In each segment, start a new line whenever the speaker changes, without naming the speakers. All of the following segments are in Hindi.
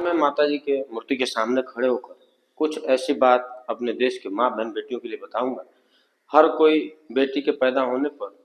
मैं माताजी के मूर्ति के सामने खड़े होकर कुछ ऐसी बात अपने देश के माँ बहन बेटियों के लिए बताऊंगा। हर कोई बेटी के पैदा होने पर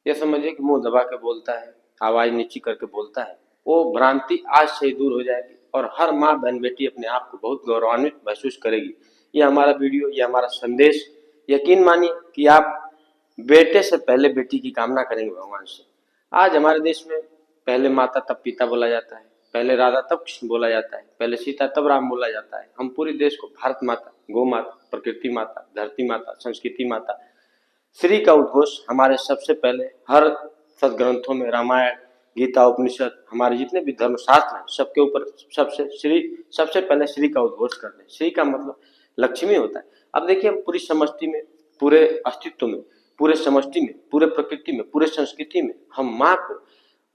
यह समझिए कि मुंह दबा के बोलता है, आवाज नीची करके बोलता है। वो भ्रांति आज से ही दूर हो जाएगी और हर माँ बहन बेटी अपने आप को बहुत गौरवान्वित महसूस करेगी। ये हमारा वीडियो, ये हमारा संदेश, यकीन मानिए कि आप बेटे से पहले बेटी की कामना करेंगे भगवान से। आज हमारे देश में पहले माता तब पिता बोला जाता है, पहले राधा तब कृष्ण बोला जाता है, पहले सीता तब राम बोला जाता है। हम पूरे देश को भारत माता, गौ माता, प्रकृति माता, धरती माता, संस्कृति माता, श्री का उद्घोष हमारे सबसे पहले हर सदग्रंथों में, रामायण, गीता, उपनिषद, हमारे जितने भी धर्मशास्त्र हैं सबके ऊपर सबसे पहले श्री का उद्घोष करते हैं। श्री का मतलब लक्ष्मी होता है। अब देखिए, हम पूरी समष्टि में, पूरे अस्तित्व में, पूरे समष्टि में, पूरे प्रकृति में, पूरे संस्कृति में हम माँ को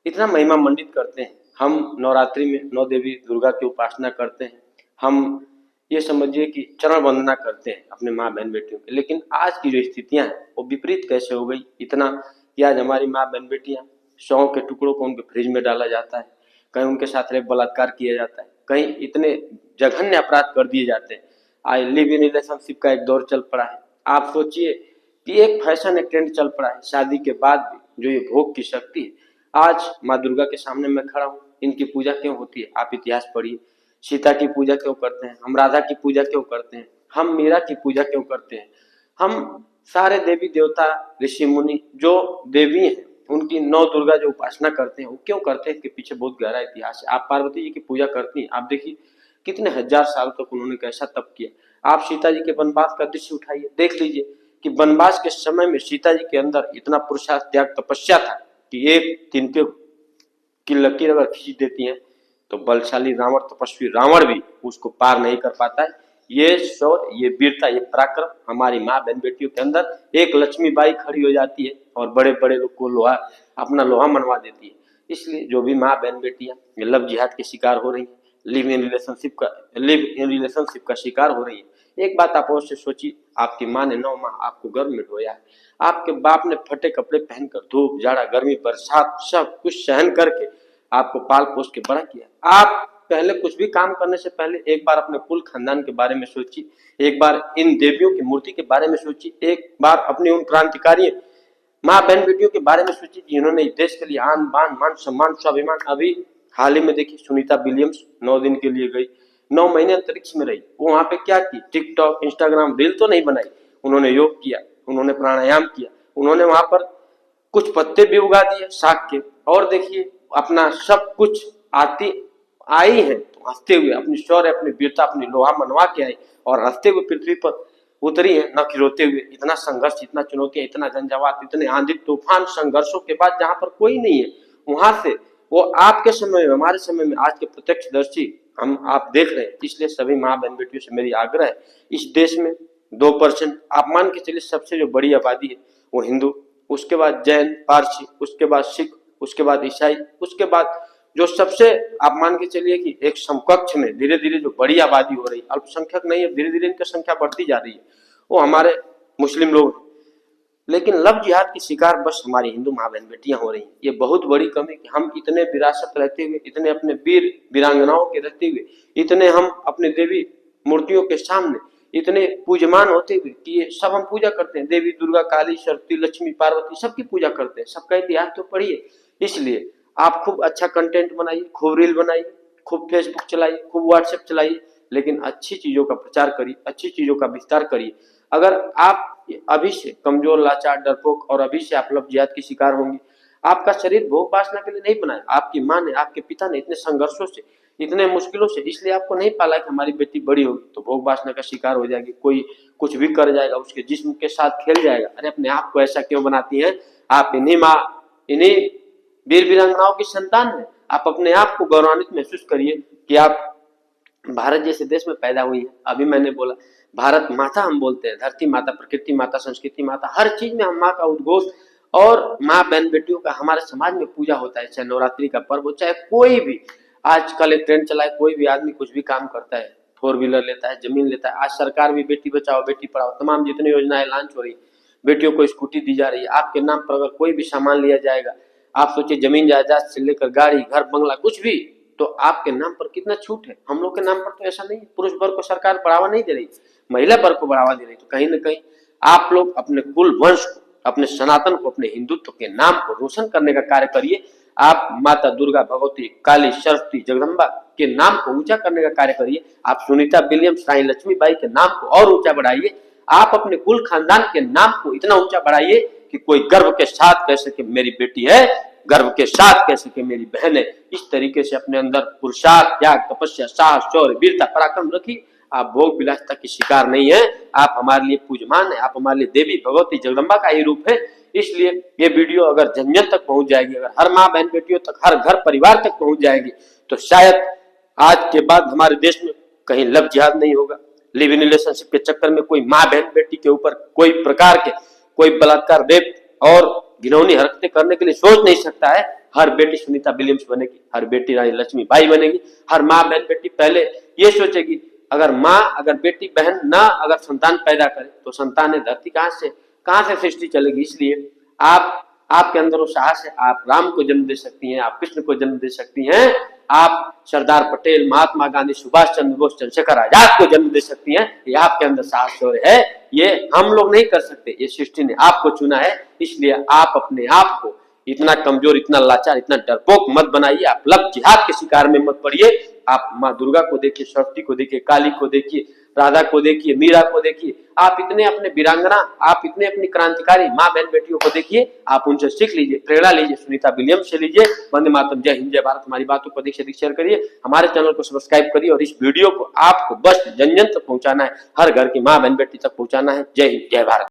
इतना महिमा मंडित करते हैं। हम नवरात्रि में 9 देवी दुर्गा की उपासना करते हैं। हम ये समझिए कि चरण वंदना करते हैं अपने माँ बहन बेटियों की। लेकिन आज की जो स्थितियां हैं वो विपरीत कैसे हो गई, इतना कि आज हमारी माँ बहन बेटियां 100 के टुकड़ों को उनके फ्रिज में डाला जाता है, कहीं उनके साथ रेप बलात्कार किया जाता है, कहीं इतने जघन्य अपराध कर दिए जाते हैं। आज लिव इन रिलेशनशिप का एक दौर चल पड़ा है। आप सोचिए कि एक फैशन, एक ट्रेंड चल पड़ा है शादी के बाद भी, जो ये भोग की शक्ति है। आज माँ दुर्गा के सामने मैं खड़ा हूँ, इनकी पूजा क्यों होती है? आप इतिहास पढ़िए। सीता की पूजा क्यों करते हैं? हम राधा की पूजा क्यों करते हैं? हम मीरा की पूजा क्यों करते हैं? हम सारे देवी देवता, ऋषि मुनि जो देवी हैं उनकी 9 दुर्गा जो उपासना करते हैं, वो क्यों करते हैं? इसके पीछे बहुत गहरा इतिहास है। आप पार्वती जी की पूजा करती हैं, आप देखिए कितने हजार साल तक उन्होंने कैसा तप किया। आप सीता जी के वनवास का दृश्य उठाइए, देख लीजिए कि वनवास के समय में सीता जी के अंदर इतना पुरुषार्थ, त्याग, तपस्या था कि एक तिनके की लकीर अगर खींच देती हैं तो बलशाली रावण, तपस्वी रावण भी उसको पार नहीं कर पाता है। ये शौर्य, ये वीरता, ये पराक्रम हमारी माँ बहन बेटियों के अंदर, एक लक्ष्मी बाई खड़ी हो जाती है और बड़े बड़े लोग को लोहा, अपना लोहा मनवा देती है। इसलिए जो भी माँ बहन बेटियां लव जिहाद के शिकार हो रही है, लिव इन रिलेशनशिप का शिकार हो रही है, एक बात आप अवश्य सोचिए, आपकी माँ ने 9 माह आपको गर्भ में ढोया है। आपके बाप ने फटे कपड़े पहनकर धूप, जाड़ा, गर्मी, बरसात सब कुछ सहन करके आपको पाल पोस के बड़ा किया। आप पहले कुछ भी काम करने से पहले एक बार अपने कुल खानदान के बारे में सोचिए, एक बार इन देवियों की मूर्ति के बारे में सोचिए, एक बार अपनी उन क्रांतिकारी माँ बहन बेटियों के बारे में सोचिए जिन्होंने इस देश के लिए आन बान, मान सम्मान, स्वाभिमान। अभी हाल ही में देखिए, सुनीता विलियम्स 9 दिन के लिए गई, 9 महीने अंतरिक्ष में रही। वो वहां पे क्या की? टिकटॉक, इंस्टाग्राम, रील तो नहीं बनाई, उन्होंने योग किया, उन्होंने प्राणायाम किया, उन्होंने वहां पर कुछ पत्ते भी उगा दिए साग के, और देखिए अपना सब कुछ आई है तो हंसते हुए, अपनी शौर्य, अपनी वीरता, अपनी लोहा मनवा के आई और हंसते हुए पृथ्वी पर उतरी है, न कि रोते हुए। इतना संघर्ष, इतना चुनौतियां, इतना झंझावात, इतने आंधी तूफान, संघर्षों के बाद जहां पर कोई नहीं है, वहां से वो आपके समय में, हमारे समय में, आज के प्रत्यक्षदर्शी हम आप देख रहे हैं। इसलिए सभी माँ बहन बेटियों से मेरी आग्रह है, इस देश में 2% आप मान के चलिए, सबसे जो बड़ी आबादी है वो हिंदू, उसके बाद जैन, पारसी, उसके बाद सिख, उसके बाद ईसाई, उसके बाद जो सबसे आप मान के चलिए कि एक समकक्ष में धीरे धीरे जो बड़ी आबादी हो रही, अल्पसंख्यक नहीं है, धीरे धीरे इनकी संख्या बढ़ती जा रही है, वो हमारे मुस्लिम लोग। लेकिन लव जिहाद की शिकार बस हमारी हिंदू माँ बहन बेटियां हो रही हैं। ये बहुत बड़ी कमी कि हम इतने विरासत रहते हुए, इतने अपने वीर वीरांगनाओं के रहते हुए, इतने हम अपने देवी मूर्तियों के सामने इतने पूजमान होते हुए कि ये सब हम पूजा करते हैं, देवी दुर्गा, काली, सरस्वती, लक्ष्मी, पार्वती, सबकी पूजा करते हैं। सबका इतिहास तो पढ़िए। इसलिए आप खूब अच्छा कंटेंट बनाइए, खूब रील बनाइए, खूब फेसबुक चलाइए, खूब व्हाट्सएप चलाइए, लेकिन अच्छी चीजों का प्रचार करिए, अच्छी चीजों का विस्तार करिए। अगर आप अभी से कमजोर, लाचार, डरपोक और अभी से आप लव जिहाद की शिकार होंगे, आपका शरीर भोग वासना के लिए नहीं बनाया, आपकी माँ ने, आपके पिता ने इतने संघर्षों से, इतने मुश्किलों से इसलिए आपको नहीं पाला कि हमारी बेटी बड़ी होगी तो भोग वासना का शिकार हो जाएगी, कोई कुछ भी कर जाएगा, उसके जिस्म के साथ खेल जाएगा। अरे अपने आप को ऐसा क्यों बनाती हैं? आप इन्हीं वीर वीरांगनाओं की संतान है। आप अपने आप को गौरवान्वित महसूस करिए कि आप भारत जैसे देश में पैदा हुई है। अभी मैंने बोला भारत माता हम बोलते हैं, धरती माता, प्रकृति माता, संस्कृति माता, हर चीज में हम माँ का उद्घोष और माँ बहन बेटियों का हमारे समाज में पूजा होता है। चाहे नवरात्रि का पर्व हो, चाहे कोई भी आजकल एक ट्रेंड चला है, कोई भी आदमी कुछ भी काम करता है, 4 व्हीलर लेता है, जमीन लेता है। आज सरकार भी बेटी बचाओ बेटी पढ़ाओ, तमाम जितनी योजनाएं लॉन्च हो रही, बेटियों को स्कूटी दी जा रही है। आपके नाम पर अगर कोई भी सामान लिया जाएगा, आप सोचिए, जमीन जायदाद से लेकर गाड़ी, घर, बंगला, कुछ भी तो आपके नाम पर कितना छूट है। हम लोग के नाम पर तो ऐसा नहीं है। पुरुष वर्ग को सरकार बढ़ावा नहीं दे रही, महिला वर्ग को बढ़ावा दे रही। तो कहीं ना कहीं आप लोग अपने कुल वंश को, अपने सनातन को, अपने हिंदुत्व के नाम को रोशन करने का कार्य करिए। आप माता दुर्गा, भगवती, काली, सरस्वती, जगदम्बा के नाम को ऊंचा करने का कार्य करिए। आप सुनीता विलियम्स, रानी लक्ष्मीबाई के नाम को और ऊंचा बढ़ाइए। आप अपने कुल खानदान के नाम को इतना ऊंचा बढ़ाइए कि कोई गर्व के साथ कह सके मेरी बेटी है, गर्व के साथ कह सके मेरी बहन है। इस तरीके से अपने अंदर पुरुषार्थ, त्याग, तपस्या, साहस, शौर्य, वीरता, पराक्रम रखिए। आप भोग विलासिता की शिकार नहीं है। आप हमारे लिए पूजमान है। आप हमारे लिए देवी, भगवती, जगदम्बा का ही रूप है। इसलिए ये वीडियो अगर जन जन तक पहुंच जाएगी, अगर हर माँ बहन बेटियों तक, हर घर परिवार तक पहुंच जाएगी, तो शायद आज के बाद हमारे देश में कहीं लव जिहाद नहीं होगा। लिव इन रिलेशनशिप के चक्कर में कोई माँ बहन बेटी के ऊपर कोई प्रकार के कोई बलात्कार, रेप और घिनौनी हरकतें करने के लिए सोच नहीं सकता है। हर बेटी सुनीता विलियम्स बनेगी, हर बेटी रानी लक्ष्मीबाई बनेगी। हर माँ बहन बेटी पहले ये सोचेगी, अगर माँ, अगर बेटी बहन ना अगर संतान पैदा करे तो संतान है धरती कहां से सृष्टि चलेगी। इसलिए आपके अंदर वो साहस है। आप राम को जन्म दे सकती हैं, आप कृष्ण को जन्म दे सकती हैं, आप सरदार पटेल, महात्मा गांधी, सुभाष चंद्र बोस, चंद्रशेखर आजाद को जन्म दे सकती हैं। ये आपके अंदर साहस शौर्य है। ये हम लोग नहीं कर सकते, ये सृष्टि ने आपको चुना है। इसलिए आप अपने आप को इतना कमजोर, इतना लाचार, इतना डरपोक मत बनाइए। आप लव जिहाद के शिकार में मत पड़िए। आप माँ दुर्गा को देखिए, सरस्वती को देखिए, काली को देखिए, राधा को देखिए, मीरा को देखिए। आप इतने अपने वीरांगना, आप इतने अपनी क्रांतिकारी माँ बहन बेटियों को देखिए। आप उनसे सीख लीजिए, प्रेरणा लीजिए, सुनीता विलियम्स से लीजिए। वंदे मातरम, जय हिंद, जय भारत। हमारी बातों को अधिक से अधिक शेयर करिए, हमारे चैनल को सब्सक्राइब करिए और इस वीडियो को आपको बस जन जन तक पहुंचाना है, हर घर की माँ बहन बेटी तक पहुंचाना है। जय हिंद, जय भारत।